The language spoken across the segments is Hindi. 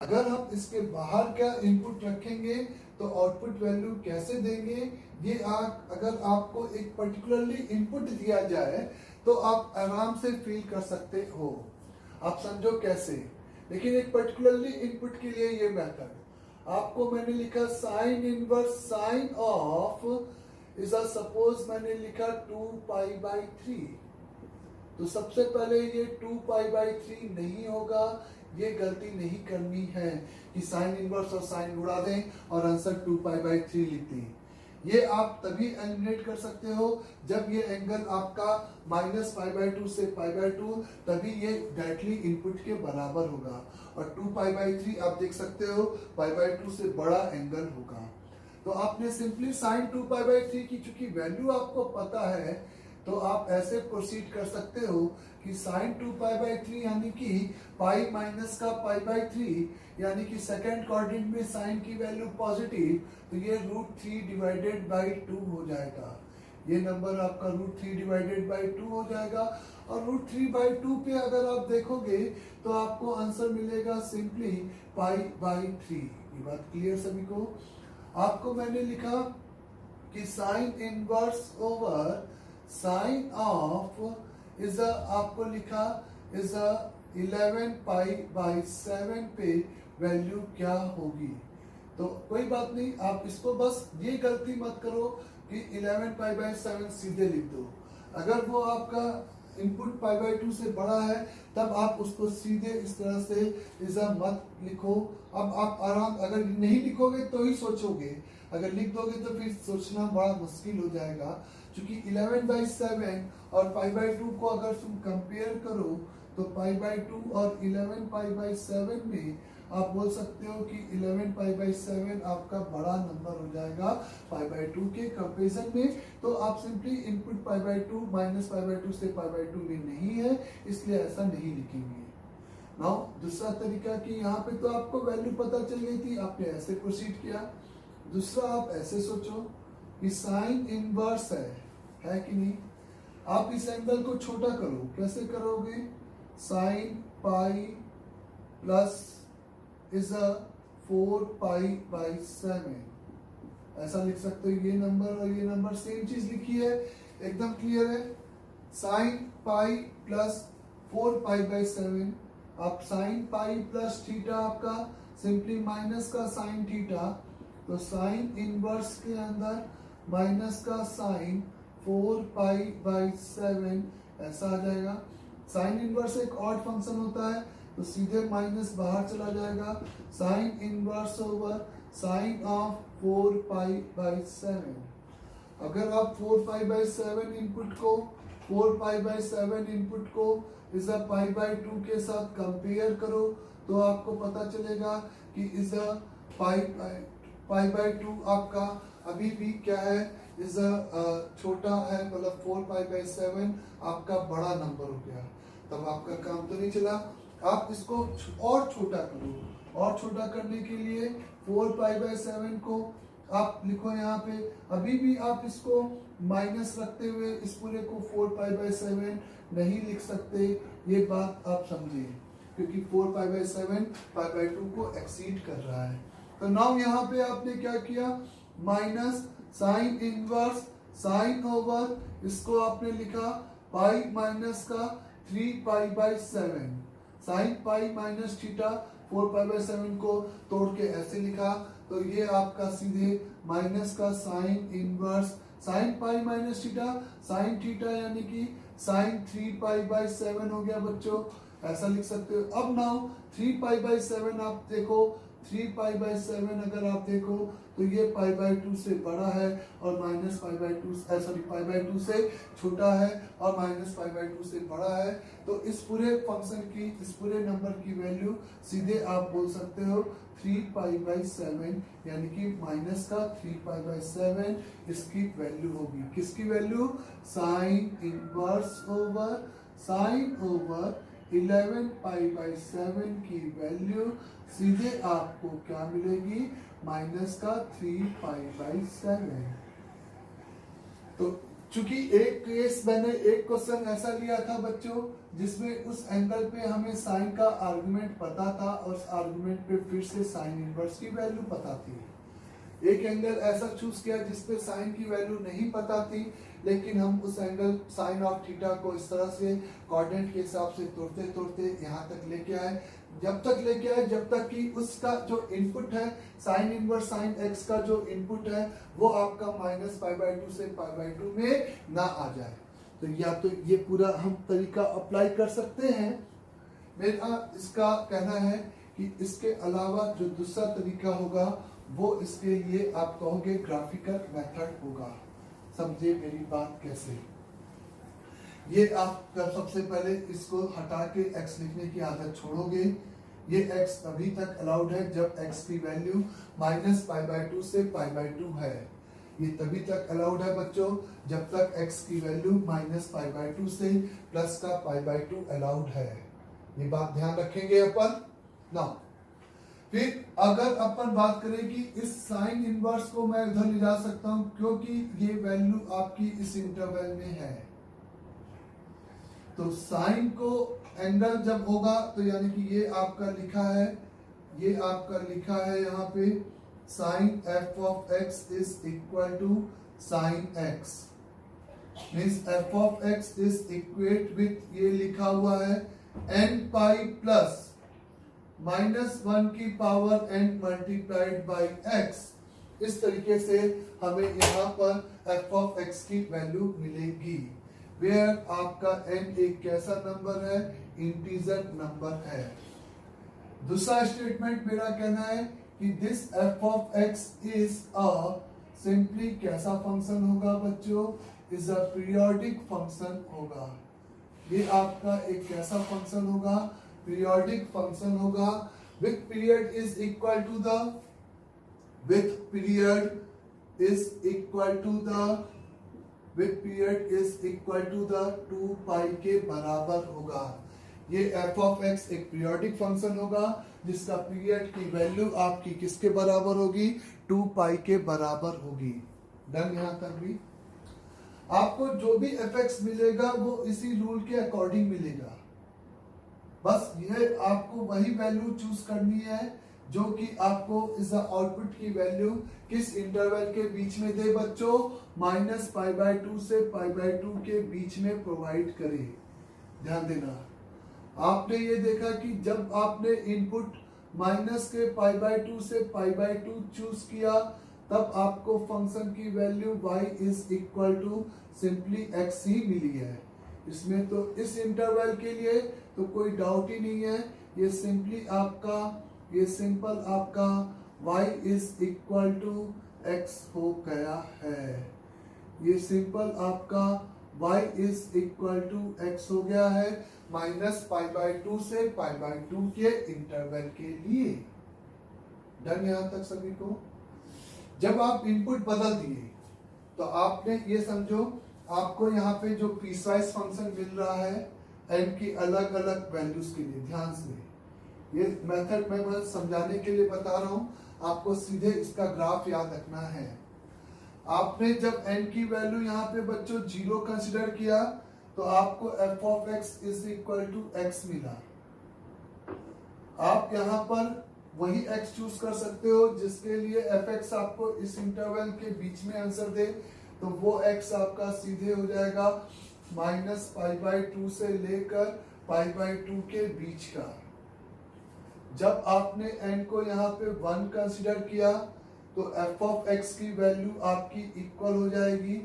अगर हम इसके बाहर क्या इनपुट रखेंगे तो आउटपुट वैल्यू कैसे देंगे, ये अगर आपको एक पर्टिकुलरली इनपुट दिया जाए तो आप आराम से फील कर सकते हो। आप समझो कैसे। लेकिन एक पर्टिकुलरली इनपुट के लिए ये मेथड आपको मैंने लिखा sine inverse sine of is suppose मैंने लिखा 2π/3। तो सबसे पहले ये 2π/3 नहीं होगा, ये गलती नहीं करनी है कि साइन इनवर्स और साइन उड़ा दें और आंसर 2π/3 लिख दें। ये आप तभी एलिमिनेट कर सकते हो जब ये एंगल आपका -π/2 से π/2, तभी ये डायरेक्टली इनपुट के बराबर होगा। और 2π/3 आप देख सकते हो π/2 से बड़ा एंगल होगा। तो आपने सिंपली साइन 2π/3 की चूंकि वैल्यू आपको पता है तो आप ऐसे प्रोसीड कर सकते हो कि साइन 2π/3 यानी कि पाई माइनस का π/3 यानी कि सेकेंड क्वाड्रेंट में साइन की वैल्यू पॉजिटिव, तो ये √3/2 हो जाएगा। ये नंबर आपका √3/2 हो जाएगा। और √3/2 पे अगर आप देखोगे तो आपको आंसर मिलेगा सिंपली π/3। ये बात क्लियर सभी को। आपको मैंने लिखा कि sine inverse over sine of is आपको लिखा इज 11π/7 पे वैल्यू क्या होगी। तो कोई बात नहीं, आप इसको बस ये गलती मत करो कि 11π/7 सीधे लिख दो। अगर वो आपका इनपुट π/2 से बड़ा है तब आप उसको सीधे इस तरह से इजा मत लिखो। अब आप आराम, अगर नहीं लिखोगे तो ही सोचोगे, अगर लिख दोगे तो फिर सोचना बड़ा मुश्किल हो जाएगा। क्योंकि 11/7 और π/2 को अगर तुम कंपेयर करो तो π/2 और 11π/7 में आप बोल सकते हो कि 11π/7 आपका बड़ा नंबर हो जाएगा π/2 के कंपेरिजन में। तो आप सिंपली इनपुट π/2 -π/2 से π/2 में नहीं है, इसलिए ऐसा नहीं लिखेंगे। नाउ दूसरा तरीका कि यहाँ पे तो आपको वैल्यू पता चल गई थी, आपने ऐसे प्रोसीड किया। दूसरा आप ऐसे सोचो कि साइन इनवर्स है कि नहीं। आप इस एंगल को छोटा करो, कैसे करोगे, साइन पाई प्लस इज 4π/7 ऐसा लिख सकते हो। ये नंबर और ये नंबर सेम चीज लिखी है, एकदम क्लियर है। साइन पाई प्लस 4π/7, आप साइन पाई प्लस थीटा आपका सिंपली माइनस का साइन थीटा, तो साइन इनवर्स के अंदर माइनस का साइन 4π/7 ऐसा आ जाएगा। साइन इनवर्स एक ऑड फंक्शन होता है तो सीधे माइनस बाहर चला जाएगा। Sine inverse over sine of 4π/7। अगर आप 4π/7 इनपुट को इस π/2 के साथ कंपेयर करो तो आपको पता चलेगा कि इस π/2 आपका अभी भी क्या है, इस छोटा है, मतलब 4π/7 आपका बड़ा नंबर हो गया। तब आपका काम तो नहीं चला। आप इसको और छोटा करो, और छोटा करने के लिए 4π/7 को आप लिखो यहाँ पे। अभी भी आप इसको माइनस रखते हुए इस पूरे को 4π/7 नहीं लिख सकते, ये बात आप समझिए, क्योंकि 4π/7 π/2 को एक्सीड कर रहा है। तो नाउ यहाँ पे आपने क्या किया, minus sine inverse sine over, इसको आपने लिखा पाई माइनस का 3π/7, साइन पाई माइनस थीटा 4π/7 को तोड़ के ऐसे लिखा, तो ये आपका सीधे माइनस का sine inverse sine pi minus theta sine theta यानी कि साइन 3π/7 हो गया बच्चों, ऐसा लिख सकते हो। अब नाउ 3π/7 आप देखो, 3π/7 अगर आप देखो तो ये π/2 से बड़ा है और π/2 से छोटा है और -π/2 से बड़ा है। तो इस पूरे फंक्शन की, इस पूरे नंबर की वैल्यू सीधे आप बोल सकते हो 3π/7 यानी कि माइनस का 3π/7 इसकी वैल्यू होगी। किसकी value, sine inverse over sine over 11π/7 की वैल्यू सीधे आपको क्या मिलेगी, माइनस का 3π/7। तो चूंकि एक केस मैंने एक क्वेश्चन ऐसा लिया था बच्चों जिसमें उस एंगल पे हमें साइन का आर्गुमेंट पता था और उस आर्गुमेंट पे फिर से साइन इनवर्स की वैल्यू पता थी। एक एंगल ऐसा चूज किया जिसपे साइन की वैल्यू नहीं पता थी, लेकिन हम उस एंगल साइन ऑफ थीटा को इस तरह से कोऑर्डिनेट के हिसाब से तोड़ते तोड़ते यहाँ तक लेके आए। जब तक लेके आए जब तक कि उसका जो इनपुट है साइन इनवर्स साइन एक्स का जो इनपुट है वो आपका -π/2 से π/2 में ना आ जाए। तो या तो ये पूरा हम तरीका अप्लाई कर सकते हैं। मेरा इसका कहना है कि इसके अलावा जो दूसरा तरीका होगा वो इसके लिए आप कहोगे ग्राफिकल मेथड होगा। समझे मेरी बात कैसे? ये आप सबसे पहले इसको हटा के x लिखने की आदत छोड़ोगे। ये x तभी तक अलाउड है जब x की वैल्यू -π/2 से π/2 है। ये तभी तक अलाउड है बच्चों जब तक x की वैल्यू -π/2 से प्लस का π/2 अलाउड है। ये बात ध्यान रखेंगे अपन ना। फिर अगर अपन बात करें कि इस साइन इनवर्स को मैं इधर ले जा सकता हूं क्योंकि ये वैल्यू आपकी इस इंटरवल में है। तो साइन को एंगल जब होगा तो यानी कि ये आपका लिखा है, ये आपका लिखा है यहाँ पे sine f of x is equal to साइन x means f of x is equate with ये लिखा हुआ है n पाई प्लस -1 की power n multiplied by x। इस तरीके से हमें यहाँ पर f of x की वैल्यू मिलेगी। वेयर आपका n एक कैसा नंबर है? इंटीजर नंबर है। दूसरा स्टेटमेंट मेरा कहना है कि this f of x is a simply कैसा फंक्शन होगा बच्चों? इज अ पीरियोडिक फंक्शन होगा। ये आपका एक कैसा फंक्शन होगा? पीरियोडिक फंक्शन होगा। With period is equal to the with period is equal to the 2 pi के बराबर होगा। ये f of x एक पीरियोडिक फंक्शन होगा जिसका पीरियड की वैल्यू आपकी किसके बराबर होगी? 2 पाई के बराबर होगी। डन? यहां तक भी आपको जो भी fx मिलेगा वो इसी रूल के अकॉर्डिंग मिलेगा। बस ये आपको वही वैल्यू चूज करनी है जो कि आपको इस आउटपुट की वैल्यू किस इंटरवल के बीच में दे बच्चों? -π/2 से π/2 के बीच में प्रोवाइड करे। ध्यान देना, आपने ये देखा कि जब आपने इनपुट माइनस के π/2 से π/2 चूज किया तब आपको फंक्शन की value y is equal to simply x ही मिली है। इसमें तो इस इंटरवल के लिए तो कोई डाउट ही नहीं है। ये सिंपल आपका y is equal to x हो गया है। ये सिंपल आपका y is equal to x हो गया है -π/2 से π/2 के इंटरवल के लिए। डन यहां तक सभी को? जब आप इनपुट बदल दिए तो आपने ये समझो आपको यहाँ पे जो पीसवाइज फंक्शन मिल रहा है n की अलग अलग वैल्यूज के लिए। ध्यान से ये मेथड मैं बस समझाने के लिए बता रहा हूँ, आपको सीधे इसका ग्राफ याद रखना है। आपने जब n की वैल्यू यहाँ पे बच्चों 0 कंसिडर किया तो आपको f of x is equal to x मिला। आप यहाँ पर वही x चूज कर सकते हो जिसके लिए fx आपको इस इंटरवल के बीच में आंसर दे, तो वो x आपका सीधे हो जाएगा -π/2 से लेकर π/2 के बीच का। जब आपने n को यहाँ पे 1 कंसिडर किया तो f of x की वैल्यू आपकी इक्वल हो जाएगी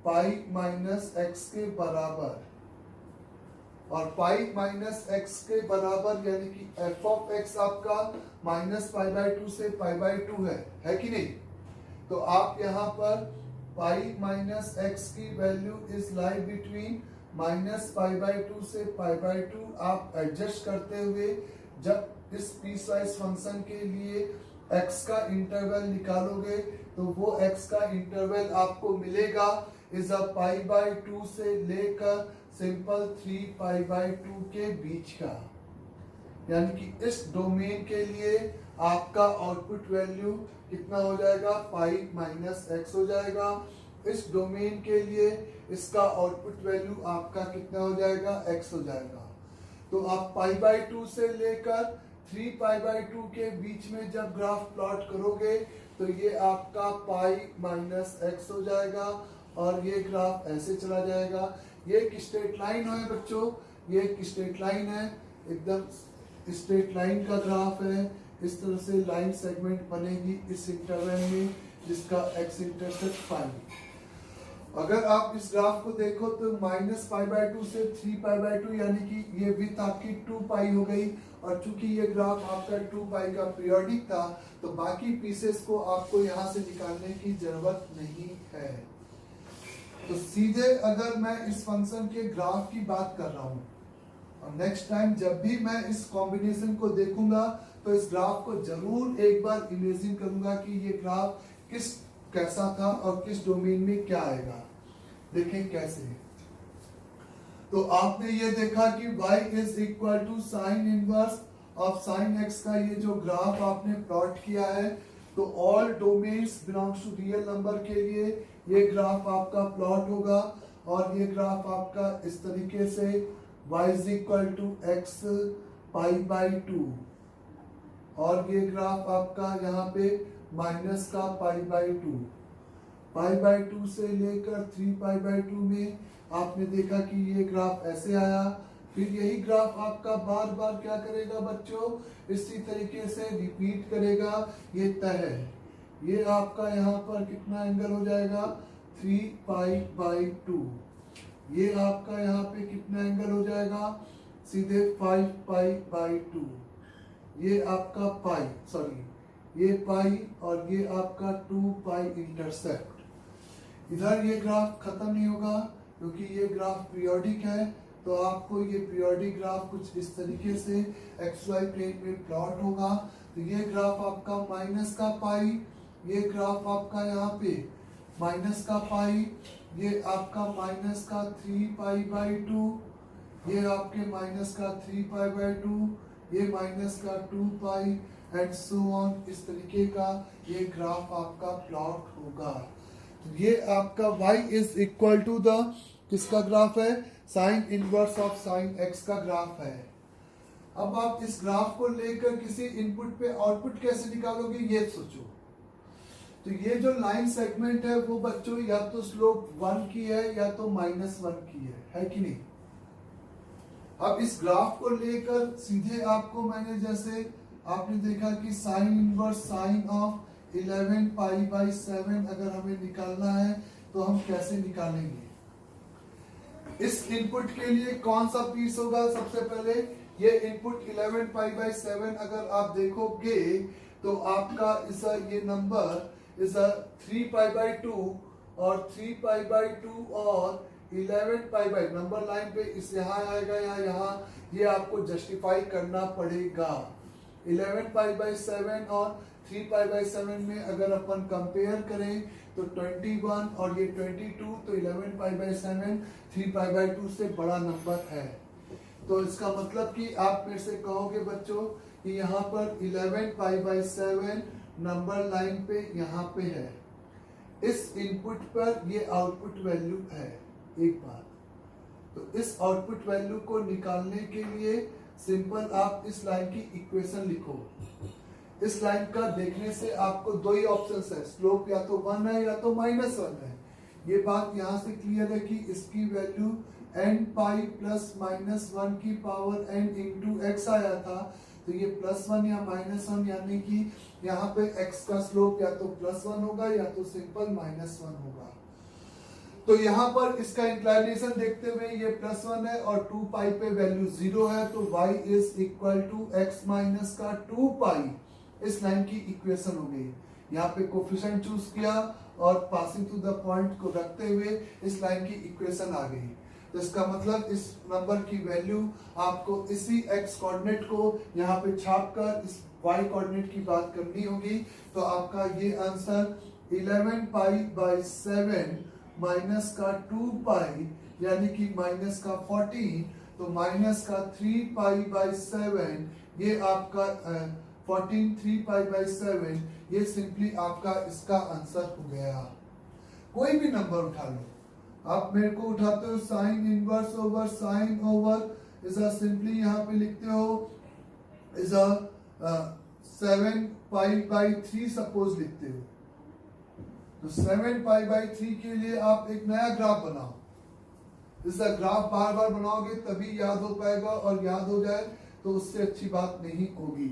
पाई माइनस x के बराबर, और पाई माइनस x के बराबर यानी कि f of x आपका -π/2 से π/2 है कि नहीं? तो आप यहाँ पर पाई माइनस x की वैल्यू इज लाई बिटवीन -π/2 से π/2 आप एडजस्ट करते हुए जब इस पीसवाइज फंक्शन के लिए x का इंटरवल निकालोगे तो वो x का इंटरवल आपको मिलेगा इज अ π/2 से लेकर सिंपल 3π/2 के बीच का। यानी कि इस डोमेन के लिए आपका आउटपुट वैल्यू कितना हो जाएगा? पाई माइनस x हो जाएगा। इस डोमेन के लिए इसका आउटपुट वैल्यू आपका कितना हो जाएगा, x हो जाएगा। तो आप π/2 से लेकर 3π/2 के बीच में जब ग्राफ प्लॉट करोगे तो ये आपका π-x हो जाएगा और ये ग्राफ ऐसे चला जाएगा। ये एक स्ट्रेट लाइन है बच्चों, ये एक स्ट्रेट लाइन है, एकदम स्ट्रेट लाइन का ग्राफ है। इस तरह से लाइन सेगमेंट बनेगी इस इंटरवल में जिसका x इंटरसेप्ट 5। अगर आप इस ग्राफ को देखो तो -π/2 से 3π/2 यानी कि ये विड्थ आपकी 2π हो गई। और चूंकि ये ग्राफ आपका 2π का पीरियोडिक था तो बाकी पीसेस को आपको यहाँ से निकालने की जरूरत नहीं है। तो सीधे अगर मैं इस फंक्शन के ग्राफ की बात कर रहा हूँ और नेक्स्ट टाइम जब भी मैं इस कॉम्बिनेशन को देखूंगा तो इस ग्राफ को जरूर एक बार इमेजिन करूंगा कि ये ग्राफ कैसा था और किस डोमेन में क्या आएगा। देखें कैसे। तो आपने ये देखा कि y is equal to sine inverse of sine x का ये जो ग्राफ आपने प्लॉट किया है तो all domains belongs to real number के लिए ये ग्राफ आपका प्लॉट होगा। और ये ग्राफ आपका इस तरीके से y is equal to x π/2 और ये ग्राफ आपका यहाँ पे माइनस का π/2 से लेकर 3π/2 में आपने देखा कि ये ग्राफ ऐसे आया। फिर यही ग्राफ आपका बार बार क्या करेगा बच्चों, इसी तरीके से रिपीट करेगा। ये तय है, ये आपका यहाँ पर कितना एंगल हो जाएगा 3π/2। ये आपका यहाँ पे कितना एंगल हो जाएगा सीधे 5π/2। ये आपका ये पाई और ये आपका 2π इंटरसेप्ट। इधर ये ग्राफ खत्म नहीं होगा क्योंकि ये ग्राफ पीरियोडिक है। तो आपको ये पीरियोडिक ग्राफ कुछ इस तरीके से xy प्लेन में प्लॉट होगा। तो ये ग्राफ आपका माइनस का पाई, ये ग्राफ आपका यहाँ पे माइनस का पाई, ये आपका माइनस का 3π/2, ये आपके माइनस का 3π/2, ये माइनस का 2π एंड सो ऑन। इस तरीके का ये ग्राफ आपका प्लॉट होगा। तो ये आपका y is equal to the किसका ग्राफ है, sine inverse of sine x का ग्राफ है। अब आप इस ग्राफ को लेकर किसी इनपुट पे आउटपुट कैसे निकालोगे ये सोचो। तो ये जो लाइन सेगमेंट है वो बच्चों या तो स्लोप 1 की है या तो -1 की है कि नहीं। अब इस ग्राफ को लेकर सीधे आपको मैंने जैसे आपने देखा कि साइन इनवर्स साइन ऑफ 11π/7 अगर हमें निकालना है तो हम कैसे निकालेंगे। इस इनपुट के लिए कौन सा पीस होगा, सबसे पहले ये इनपुट 11π/7 अगर आप देखोगे तो आपका ये नंबर इस 3π/2 और 3π/2 और 11π नंबर लाइन पे इस यहाँ आएगा या यहाँ, ये आपको जस्टिफाई करना पड़ेगा। 11π/7 और 3π/7 में अगर अपन कंपेयर करें तो 21 और ये 22, तो 11π/7 3π/2 से बड़ा नंबर है। तो इसका मतलब कि आप मेरे से कहोगे बच्चों कि यहाँ पर 11π/7 नंबर लाइन पे यहाँ पे है, इस इनपुट पर ये आउटपुट वैल्यू है। एक बात तो इस आउटपुट वैल्यू को निकालने के लिए सिंपल आप इस लाइन की इक्वेशन लिखो। इस लाइन का देखने से आपको दो ही ऑप्शंस है, स्लोप या तो 1 है या तो -1 है। ये बात यहाँ से क्लियर है कि इसकी वैल्यू n π प्लस -1 की पावर n इंटू x आया था। तो ये +1 या -1 यानी कि यहाँ पे x का स्लोप या तो +1 होगा या तो सिंपल -1 होगा। तो यहाँ पर इसका इंक्लाइनेशन देखते हुए ये +1 है और 2π पे वैल्यू 0 है, तो y is equal to x minus का 2π इस लाइन की इक्वेशन हो गई। यहाँ पे कोफिशिएंट चूज किया और पासिंग टू द पॉइंट को रखते हुए इस लाइन की इक्वेशन आ गई। तो इसका मतलब इस नंबर की वैल्यू आपको इसी x कोऑर्डिनेट को यहाँ पे छाप कर इस y कोऑर्डिनेट की बात करनी होगी। तो आपका ये आंसर 11π/7 माइनस का 2π यानी कि माइनस का 14, तो माइनस का 3π/7 ये आपका 14 3π/7 ये सिंपली आपका इसका आंसर हो गया। कोई भी नंबर उठा लो, आप मेरे को उठाते हो sine inverse over sine over is simply यहाँ पे लिखते हो इज 7 पाई बाई 3 सपोज लिखते हो। तो 7 पाई बाई 3 के लिए आप एक नया ग्राफ बनाओ। इसका ग्राफ बार बार बनाओगे तभी याद हो पाएगा, और याद हो जाए तो उससे अच्छी बात नहीं होगी।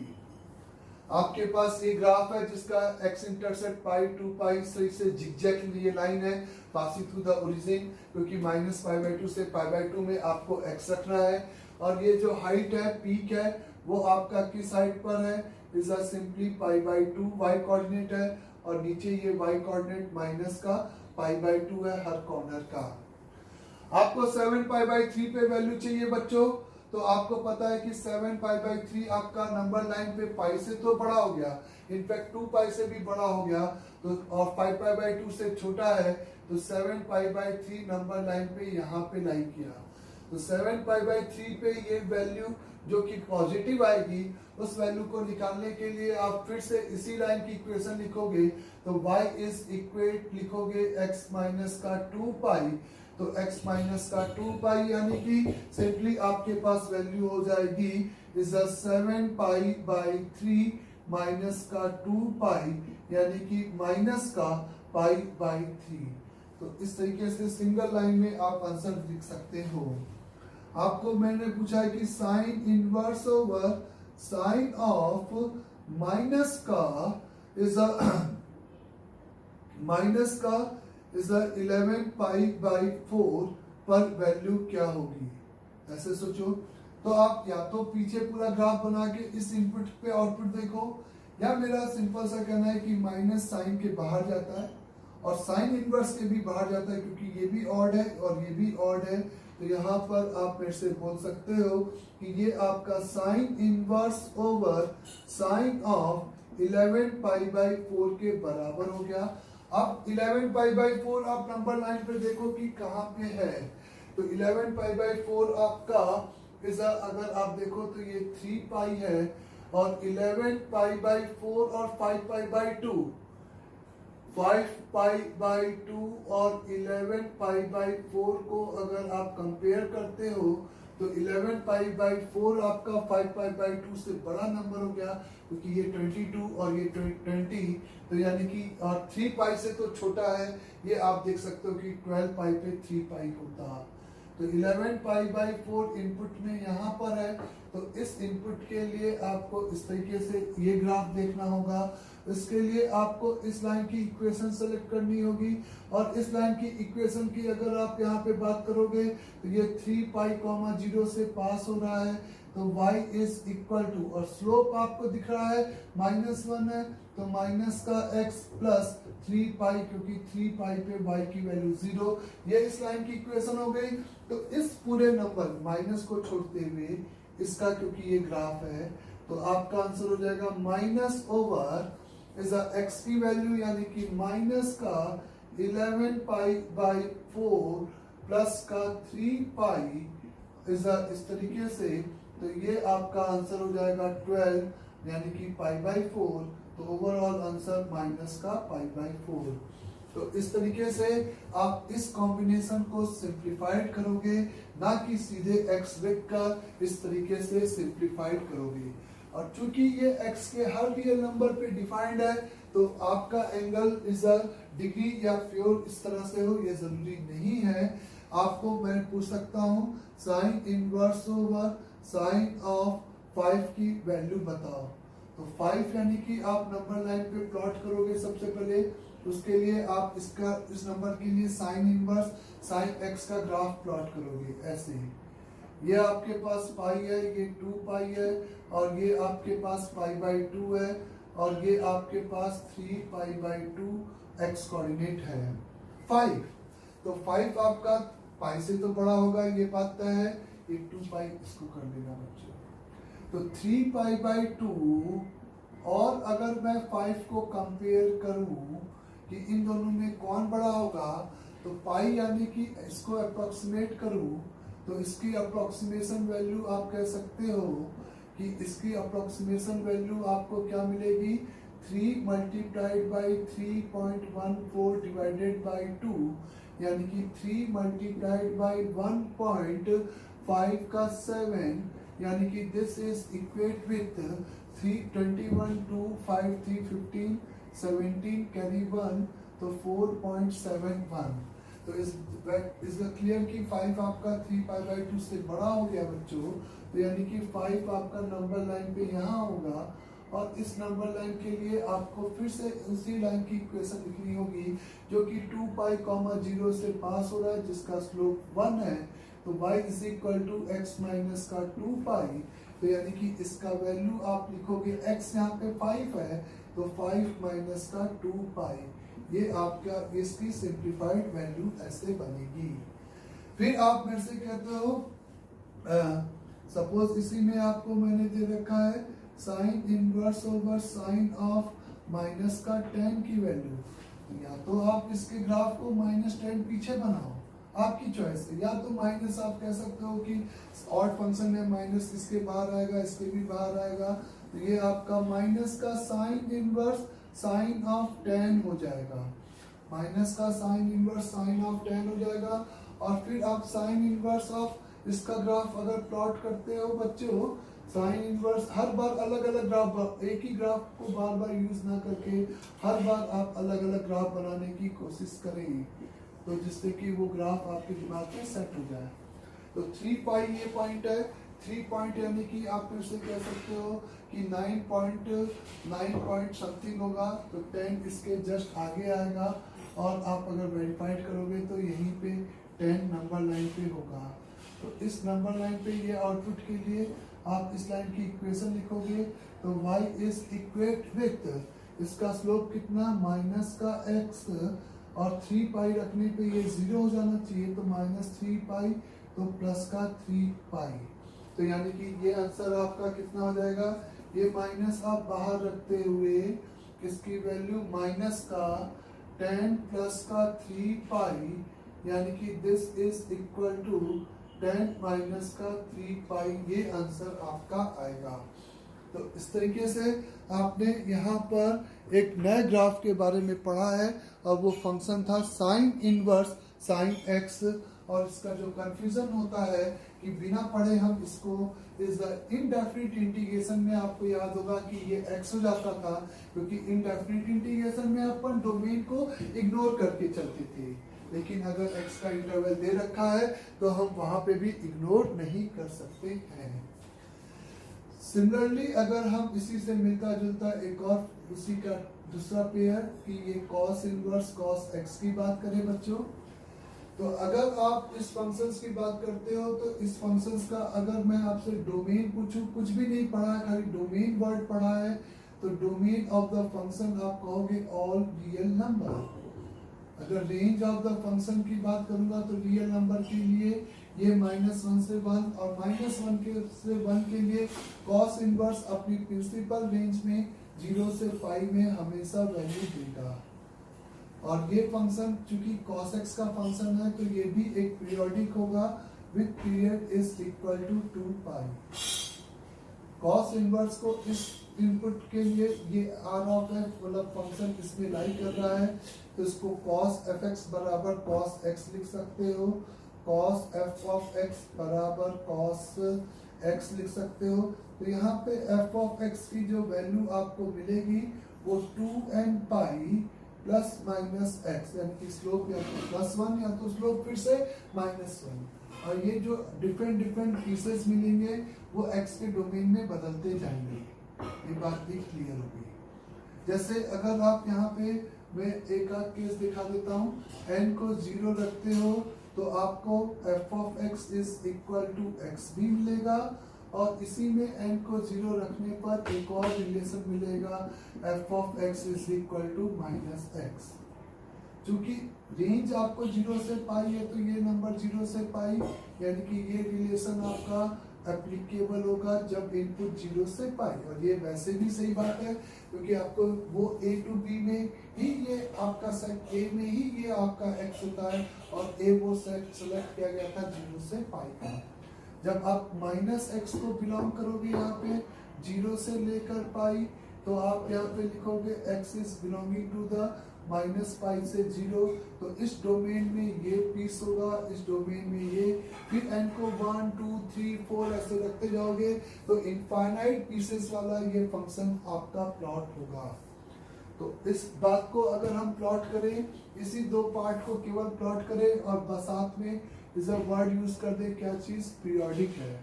आपके पास ये ग्राफ है जिसका x इंटरसेप्ट पाई टू पाई से जिगजैग ये लाइन है पासिंग थ्रू द ओरिजिन, क्योंकि माइनस पाई बाई 2 से पाई बाई 2 में आपको x रखना है। और ये जो हाइट है पीक है वो आपका किस हाइट पर है, is simply pi by 2 y coordinate है, और नीचे ये y कोऑर्डिनेट माइनस का पाई बाई 2 है हर कॉर्नर का। आपको 7 पाई बाई 3 पे वैल्यू चाहिए बच्चों, तो आपको पता है कि 7 पाई बाई 3 आपका नंबर लाइन पे पाई से तो बड़ा हो गया, इनफैक्ट 2 पाई से भी बड़ा हो गया, तो और 5 पाई बाई 2 से छोटा है, तो 7 पाई बाई 3 नंबर लाइन पे यहाँ पे लाई किया। तो 7 पाई बाई 3 पे ये वैल्यू जो कि पॉजिटिव आएगी, उस वैल्यू को निकालने के लिए आप फिर से इसी लाइन की इक्वेशन लिखोगे, तो y इज इक्वेट लिखोगे x माइनस का 2 पाई, तो x माइनस का 2 पाई यानी कि सिंपली आपके पास वैल्यू हो जाएगी इज 7 पाई बाई 3 माइनस का 2 पाई यानी कि माइनस का पाई बाई 3। तो इस तरीके से सिंगल लाइन में आप आंसर लिख सकते हो। आपको मैंने पूछा है कि sine inverse over sine of minus का इज माइनस का इज 11 पाई बाई 4 पर वैल्यू क्या होगी। ऐसे सोचो, तो आप या तो पीछे पूरा ग्राफ बना के इस इनपुट पे आउटपुट देखो, या मेरा सिंपल सा कहना है कि माइनस साइन के बाहर जाता है और साइन इनवर्स के भी बाहर जाता है, क्योंकि ये भी ऑड है और ये भी ऑड है। तो यहाँ पर आप मेरे से बोल सकते हो कि ये आपका sine inverse over sine of 11 pi by 4 के बराबर हो गया। अब 11 पाई बाई 4 आप नंबर लाइन पे देखो कि कहाँ पे है, तो 11 पाई बाई 4 आपका अगर आप देखो तो ये 3 पाई है, और 11 पाई बाई 4 और 5 पाई बाई 2, 5 पाई बाई 2 और 11 पाई बाई 4 को अगर आप कंपेयर करते हो तो 11 पाई बाई 4 आपका 5 पाई बाई 2 से बड़ा नंबर हो गया, क्योंकि ये 22 और ये 20, तो यानी कि और 3 पाई से तो छोटा है, ये आप देख सकते हो कि 12 पाई पे 3 पाई होता। तो 11 पाई बाई 4 इनपुट में यहाँ पर है, तो इस इनपुट के लिए आपको इस तरीके से ये ग्राफ देखना होगा। इसके लिए आपको इस लाइन की इक्वेशन सेलेक्ट करनी होगी, और इस लाइन की इक्वेशन की अगर आप यहाँ पे बात करोगे तो ये 3 पाई 0 से पास हो रहा है, तो y इज इक्वल टू, और स्लोप आपको दिख रहा है -1 है, तो माइनस का x प्लस 3 पाई, क्योंकि 3 पाई पे y की वैल्यू 0, ये इस लाइन की इक्वेशन हो गई। तो इस पूरे नंबर माइनस को छोड़ते हुए इसका, क्योंकि ये ग्राफ है, तो आपका आंसर हो जाएगा माइनस ओवर इज x की वैल्यू यानी कि माइनस का 11 पाई बाई 4 प्लस का 3 पाई इज इस तरीके से, तो ये आपका आंसर हो जाएगा 12 यानी कि पाई बाई 4, तो ओवरऑल आंसर माइनस का पाई बाई 4। तो इस तरीके से आप इस कॉम्बिनेशन को सिंप्लीफाइड करोगे, ना कि सीधे x लिख कर इस तरीके से सिंप्लीफाइड करोगे। और चूंकि ये x के हर रियल नंबर पे डिफाइंड है, तो आपका एंगल इज अ डिग्री या फ्योर इस तरह से हो, ये जरूरी नहीं है। आपको मैं पूछ सकता हूँ sine inverse over sine of 5 की वैल्यू बताओ, तो 5 यानी कि आप नंबर लाइन पे प्लॉट करोगे सबसे पहले, उसके लिए आप इस नंबर के लिए साइन इनवर्स साइन x का ग्राफ प्लॉट करोगे ऐसे ही। ये आपके पास पाई है, ये 2 पाई है, और ये आपके पास पाई बाई 2 है, और ये आपके पास 3 पाई बाई 2 x कोऑर्डिनेट है 5। तो 5 आपका पाई से तो बड़ा होगा, ये बात तय है, ये 2 पाई इसको कर देगा बच्चों। तो 3 पाई बाई 2, और अगर मैं 5 को कंपेयर करूं कि इन दोनों में कौन बड़ा होगा, तो पाई यानी कि इसको अप्रोक्सीमेट करूं, तो इसकी अप्रोक्सीमेशन वैल्यू आप कह सकते हो कि इसकी अप्रोक्सीमेशन वैल्यू आपको क्या मिलेगी, 3 मल्टीप्लाइड बाई 3.14 डिवाइडेड बाई 2, यानी कि 3 मल्टीप्लाइड बाई 1.5 का 7, यानी कि this is equate with 321 2 5 3 15 17 carry 1, तो 4.71। तो इस क्लियर कि 5 आपका 3π/2 से बड़ा हो गया बच्चों, तो यानी कि 5 आपका नंबर लाइन पे यहाँ होगा। और इस नंबर लाइन के लिए आपको फिर से उसी लाइन की इक्वेशन लिखनी होगी जो कि 2π, 0 से पास हो रहा है, जिसका स्लोप 1 है। तो y is equal to x minus का 2π, तो यानी कि इसका वैल्यू आप लिखोगे, x यहाँ पे 5 है, तो 5 माइनस का 2π, ये आपका इसकी सिंप्लीफाइड वैल्यू ऐसे बनेगी। फिर आप मेरे से कहते हो सपोज इसी में आपको मैंने दे रखा है sine inverse over sine of minus का 10 की वैल्यू, या तो आप इसके ग्राफ को -10 पीछे बनाओ, आपकी चॉइस है। या तो माइनस आप कह सकते हो कि ऑड फंक्शन है, माइनस इसके बाहर आएगा, इसके भी बाहर आएगा, तो ये आपका माइनस का साइन इनवर्स साइन ऑफ 10 हो जाएगा, माइनस का साइन इनवर्स साइन ऑफ 10 हो जाएगा। और फिर आप साइन इनवर्स ऑफ इसका ग्राफ अगर प्लॉट करते हो बच्चों, साइन इनवर्स हर बार अलग अलग ग्राफ, एक ही ग्राफ को बार बार यूज ना करके हर बार आप अलग अलग ग्राफ बनाने की कोशिश करें, तो जिससे कि वो ग्राफ आपके दिमाग में सेट हो जाए। तो 3π ये पॉइंट है, 3 पॉइंट यानी कि आप फिर से कह सकते हो कि 9 पॉइंट समथिंग होगा, तो 10 इसके जस्ट आगे आएगा। और आप अगर वेरीफाइड करोगे तो यहीं पे 10 नंबर लाइन पे होगा। तो इस नंबर लाइन पे ये आउटपुट के लिए आप इस लाइन की इक्वेशन लिखोगे, तो y इज इक्वेट विथ इसका स्लोप कितना, माइनस का x, और 3π रखने पे ये 0 हो जाना चाहिए, तो -3π, तो प्लस का 3π, तो यानी कि ये आंसर आपका कितना हो जाएगा। ये माइनस आप बाहर रखते हुए इसकी वैल्यू माइनस का 10 प्लस का 3π, यानी कि this is equal to 10 minus का 3π, ये आंसर आपका आएगा। तो इस तरीके से आपने यहाँ पर एक नए ग्राफ के बारे में पढ़ा है, और वो फंक्शन था साइन इनवर्स साइन एक्स। और इसका जो कंफ्यूजन होता है कि बिना पढ़े हम इसको इस इनडेफिनिट इंटीग्रेशन में, आपको याद होगा कि ये x हो जाता था, क्योंकि इनडेफिनिट इंटीग्रेशन में अपन डोमेन को इग्नोर करके चलते थे, लेकिन अगर x का इंटरवल दे रखा है तो हम वहां पे भी इग्नोर नहीं कर सकते हैं। सिमिलरली अगर हम इसी से मिलता जुलता एक और उसी का दूसरा पेयर कि ये cos इनवर्स cos x की बात करें बच्चों, तो अगर आप इस फंक्शंस की बात करते हो, तो इस फंक्शंस का अगर मैं आपसे डोमेन पूछूं, कुछ भी नहीं पढ़ा है, खाली डोमेन वर्ड पढ़ा है, तो डोमेन ऑफ द फंक्शन आप कहोगे ऑल रियल नंबर। अगर रेंज ऑफ द फंक्शन की बात करूंगा तो रियल नंबर के लिए ये -1 से 1 और -1 से 1 के लिए cos इनवर्स अपनी प्रिंसिपल रेंज में 0 से π में हमेशा वैल्यू देगा। और ये फंक्शन चूंकि cos x का फंक्शन है, तो ये भी एक पीरियोडिक होगा with period is equal to 2π। cos inverse को इस इनपुट के लिए ये r ऑफ f मतलब फंक्शन इसमें लाई कर रहा है, तो इसको cos fx बराबर cos x लिख सकते हो, cos f of x बराबर cos x लिख सकते हो। तो यहाँ पे f of x की जो वैल्यू आपको मिलेगी वो 2n pi plus minus x, यानी कि स्लोप या तो +1 या तो स्लोप फिर से -1। और ये जो डिफरेंट पीसेस मिलेंगे वो x के डोमेन में बदलते जाएंगे, ये बात भी क्लियर होगी। जैसे अगर आप यहाँ पे मैं एक आध केस दिखा देता हूँ, n को 0 रखते हो तो आपको f of x is equal to x भी मिलेगा, और इसी में n को 0 रखने पर एक और रिलेशन मिलेगा f of x is equal to -x। चूंकि रेंज आपको 0 से π है, तो ये नंबर 0 से π, यानी कि ये रिलेशन आपका एप्लीकेबल होगा जब इनपुट 0 से π। और ये वैसे भी सही बात है, क्योंकि आपको वो a टू b में ही ये आपका सेट a में ही ये आपका x होता है, और a वो सेट सेलेक्ट किया गया था 0 से π का। जब आप -x को बिलोंग करोगे यहाँ पे 0 से लेकर π, तो आप यहाँ पे लिखोगे x is belonging to the -π से 0, तो इस डोमेन में ये पीस होगा, इस डोमेन में ये, फिर n को 1 2 3 4 ऐसे रखते जाओगे तो इनफाइनाइट पीसेस वाला ये फंक्शन आपका प्लॉट होगा। तो इस बात को अगर हम प्लॉट करें, इसी दो पार्ट को केवल प्लॉट करें और साथ में इस वर्ड यूज कर दे, क्या चीज पीरियोडिक है।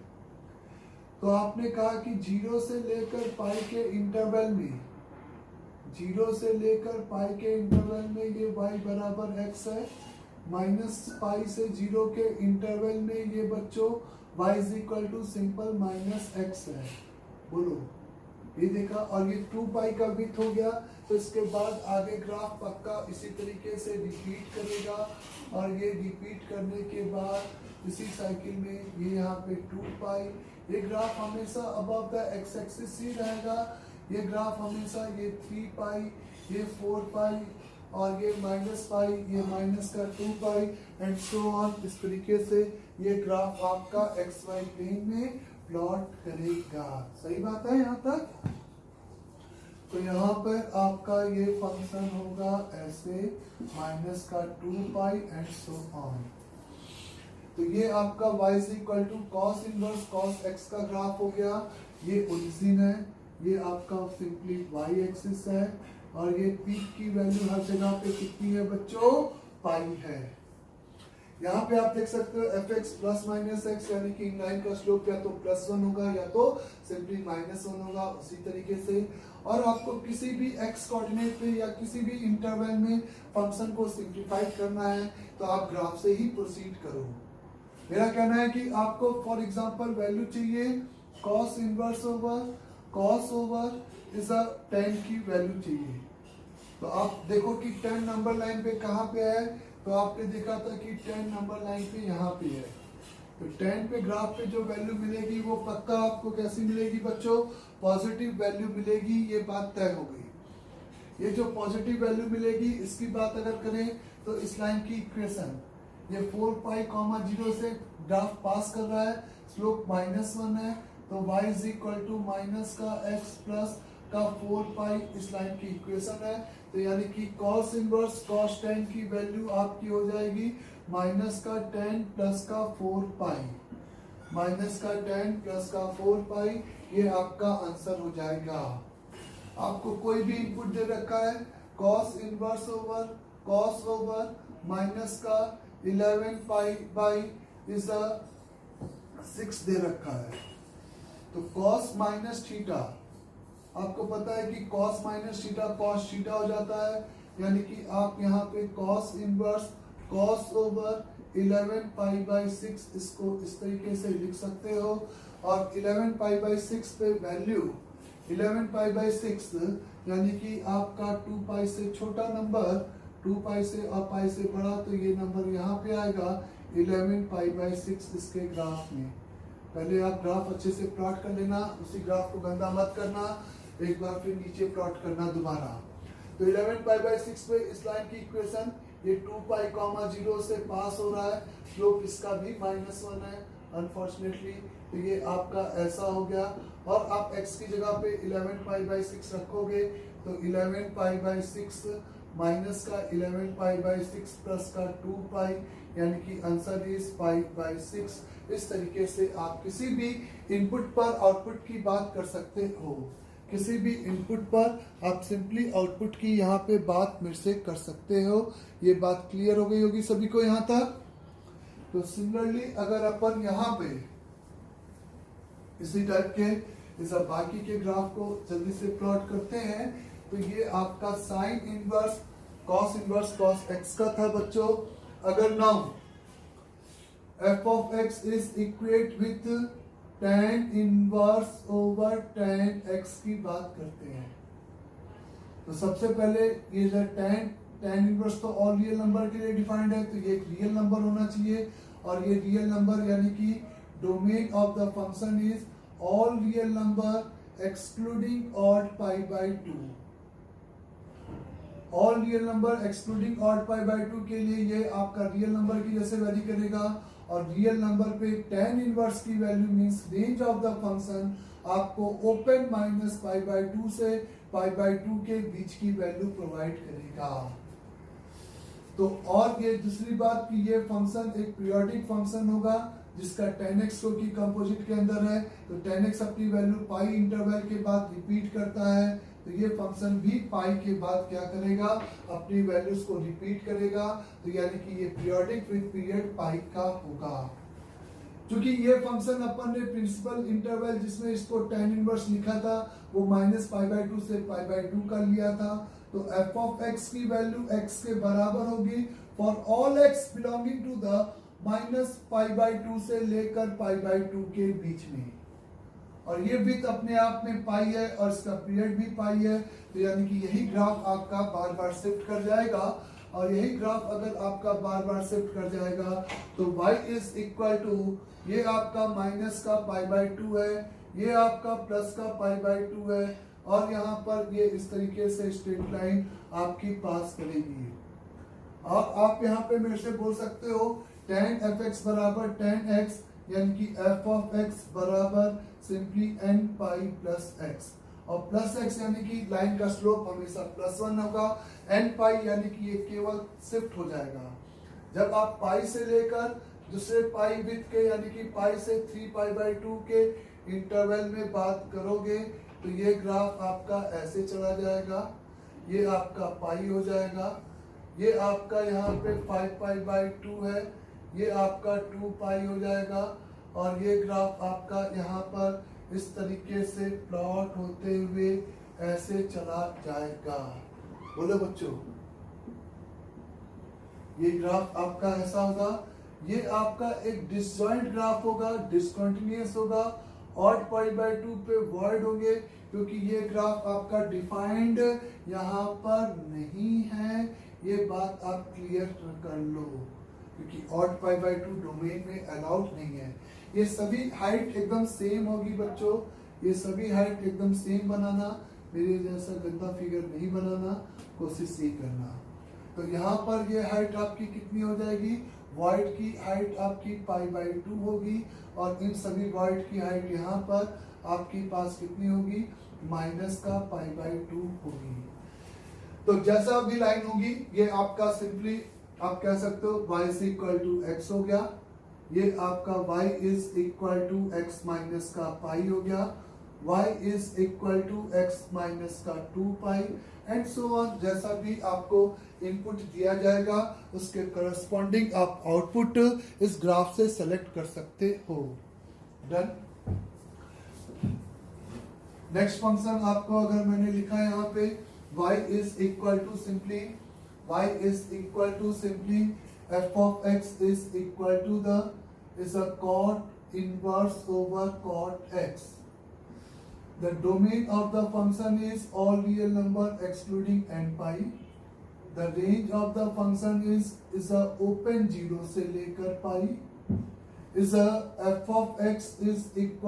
तो आपने कहा कि 0 से लेकर पाई के इंटरवल में, 0 से लेकर पाई के इंटरवल में ये y बराबर x है, -π से 0 के इंटरवल में ये बच्चों y is equal to simple -x है। बोलो, ये देखा, और ये 2π का विड्थ हो गया। तो इसके बाद आगे ग्राफ पक्का इसी तरीके से रिपीट करेगा, और ये रिपीट करने के बाद इसी साइकिल में ये यहाँ पे 2π, ये ग्राफ हमेशा अबव द x एक्सिस ही रहेगा, ये ग्राफ हमेशा ये 3π, ये 4π, और ये -π, ये माइनस का 2π एंड सो ऑन। इस तरीके से ये ग्राफ आपका xy प्लेन में प्लॉट करेगा। सही बात है यहाँ तक? तो यहाँ पर आपका ये फंक्शन होगा ऐसे, माइनस का 2π एंड सो ऑन। तो ये आपका y is equal to cos inverse cos x का ग्राफ हो गया। ये ओरिजिन है, ये आपका सिंपली y एक्सिस है, और ये पीक की वैल्यू हर जगह पे कितनी है बच्चों? पाई है। यहाँ पे आप देख सकते हो fx प्लस माइनस x, यानी कि इन लाइन का स्लोप या तो +1 होगा या तो सिंपली -1 होगा, उसी तरीके से। और आपको किसी भी x कोऑर्डिनेट पे या किसी भी इंटरवल में फंक्शन को सिंप्लीफाइड करना है तो आप ग्राफ से ही प्रोसीड करो। मेरा कहना है कि आपको फॉर एग्जांपल वैल्यू चाहिए cos inverse over is a tan की वैल्यू चाहिए। तो आप देखो कि 10 नंबर लाइन पे कहाँ पे है, तो आपने देखा था कि 10 नंबर लाइन पे यहाँ पे है। तो 10 पे ग्राफ पे जो वैल्यू मिलेगी वो पक्का आपको कैसी मिलेगी बच्चों? पॉजिटिव वैल्यू मिलेगी, ये बात तय हो गई। ये जो पॉजिटिव वैल्यू मिलेगी इसकी बात अगर करें तो इस लाइन की इक्वेशन, ये 4π, 0 से ग्राफ पास कर रहा है, स्लोप -1 है, तो y is equal to minus का x प्लस का 4π इस लाइन की इक्वेशन है। तो यानी कि cos इनवर्स cos tan की वैल्यू आपकी हो जाएगी माइनस का tan प्लस का 4π, माइनस का tan प्लस का 4π, ये आपका आंसर हो जाएगा। आपको कोई भी इनपुट दे रखा है, cos इनवर्स ओवर माइनस का 11π इज 6 दे रखा है। तो cos माइनस थीटा, आपको पता है कि cos minus theta cos theta हो जाता है, यानी कि आप यहाँ पे cos इनवर्स cos ओवर 11π/6 इसको इस तरीके से लिख सकते हो। और 11π/6 पे वैल्यू 11π/6 यानी कि आपका 2π से छोटा नंबर, 2π से और π से बड़ा, तो ये नंबर यहाँ पे आएगा 11π/6 इसके ग्राफ में। पहले आप ग्राफ अच्छे से प्लॉट कर लेना, उसी ग्राफ को गंदा मत करना, एक बार फिर नीचे प्लॉट करना दोबारा। तो 11π/6 पे इस लाइन की इक्वेशन, ये 2π, 0 से पास हो रहा है, स्लोप इसका भी -1 है अनफॉर्चुनेटली। तो ये आपका ऐसा हो गया, और आप x की जगह पे 11π/6 रखोगे तो 11π/6 माइनस का 11π/6 प्लस का 2π, यानी कि आंसर इज π/6। इस तरीके से आप किसी भी इनपुट पर आउटपुट की बात कर सकते हो। किसी भी इनपुट पर आप सिंपली आउटपुट की यहाँ पे बात मेरे से कर सकते हो। ये बात क्लियर हो गई होगी सभी को यहाँ तक? तो सिमिलरली अगर अपन यहाँ पे इसी टाइप के इस बाकी के ग्राफ को जल्दी से प्लॉट करते हैं, तो ये आपका साइन इनवर्स cos x का था बच्चों। अगर now f of x is equate with tan inverse over tan x की बात करते हैं, तो सबसे पहले ये जो tan इनवर्स तो ऑल रियल नंबर के लिए डिफाइंड है, तो ये एक रियल नंबर होना चाहिए। और ये रियल नंबर यानी कि domain of the function is all real number excluding odd π/2। All real number excluding odd π/2 के लिए ये आपका रियल नंबर की जैसे वैल्यू करेगा, और रियल नंबर पे tan इनवर्स की value means range of the function आपको ओपन -π/2 से π/2 के बीच की वैल्यू प्रोवाइड करेगा। तो और ये दूसरी बात कि ये फंक्शन एक पीरियोडिक फंक्शन होगा जिसका tan x क्योंकि कंपोजिट के अंदर है, तो tan x अपनी वैल्यू पाई इंटरवल के बाद रिपीट करता है, तो ये फंक्शन भी पाई के बाद क्या करेगा, अपनी वैल्यूज को रिपीट करेगा। तो यानी कि ये पीरियोडिक विद पीरियड पाई का होगा। क्योंकि ये फंक्शन अपन ने प्रिंसिपल इंटरवल जिसमें इसको tan इनवर्स लिखा था वो -π/2 से π/2 कर लिया था, तो f ऑफ x की वैल्यू x के बराबर होगी for all x belonging to the -π/2 से लेकर π/2 के बीच में। और ये विथ अपने आप में पाई है और इसका पीरियड भी पाई है, तो यानी कि यही ग्राफ आपका बार बार शिफ्ट कर जाएगा। और यही ग्राफ अगर आपका बार बार शिफ्ट कर जाएगा तो y इज इक्वल टू ये आपका माइनस का π/2 है, ये आपका प्लस का π/2 है, और यहाँ पर ये इस तरीके से स्ट्रेट लाइन आपकी पास करेगी। और आप यहाँ पे मेरे से बोल सकते हो tan fx बराबर tan x, यानी कि f ऑफ x बराबर simply n pi plus x, और प्लस x यानी कि लाइन का स्लोप हमेशा +1 होगा, n पाई यानी कि ये केवल शिफ्ट हो जाएगा। जब आप पाई से लेकर दूसरे पाई विथ के यानी कि पाई से 3π/2 के इंटरवल में बात करोगे तो ये ग्राफ आपका ऐसे चला जाएगा, ये आपका पाई हो जाएगा, ये आपका यहाँ पे 5π/2 है, ये आपका 2 पाई हो जाएगा, और ये ग्राफ आपका यहाँ पर इस तरीके से प्लॉट होते हुए ऐसे चला जाएगा। बोलो बच्चों, ये ग्राफ आपका ऐसा होगा। ये आपका एक डिसजॉइंट ग्राफ होगा, डिसकंटिन्यूअस होगा, ऑड π/2 पे वॉइड होंगे क्योंकि ये ग्राफ आपका डिफाइंड यहाँ पर नहीं है। ये बात आप क्लियर कर लो क्योंकि ऑड π/2 डोमेन में अलाउड नहीं है। ये सभी हाइट एकदम सेम होगी बच्चों, ये सभी हाइट एकदम सेम बनाना, मेरे जैसा गंदा फिगर नहीं बनाना, कोशिश ये करना। तो यहाँ पर ये हाइट आपकी कितनी हो जाएगी, वॉइड की हाइट आपकी π/2 होगी, और इन सभी वॉइड की हाइट यहाँ पर आपके पास कितनी होगी, माइनस का π/2 होगी। तो जैसा भी लाइन होगी ये आपका सिंपली आप कह सकते हो y is equal to x हो गया, ये आपका y is equal to x minus का पाई हो गया, y is equal to x minus का 2 पाई, एंड सो ऑन। जैसा भी आपको इनपुट दिया जाएगा उसके करस्पॉन्डिंग आप आउटपुट इस ग्राफ से सेलेक्ट कर सकते हो। डन। नेक्स्ट फंक्शन आपको अगर मैंने लिखा है यहाँ पे y is equal to simply f of x is equal to is a cot inverse over cot x. The domain of the function is all real number excluding n pi. The range of the function is a open 0 से लेकर pi. Is a f of x is equal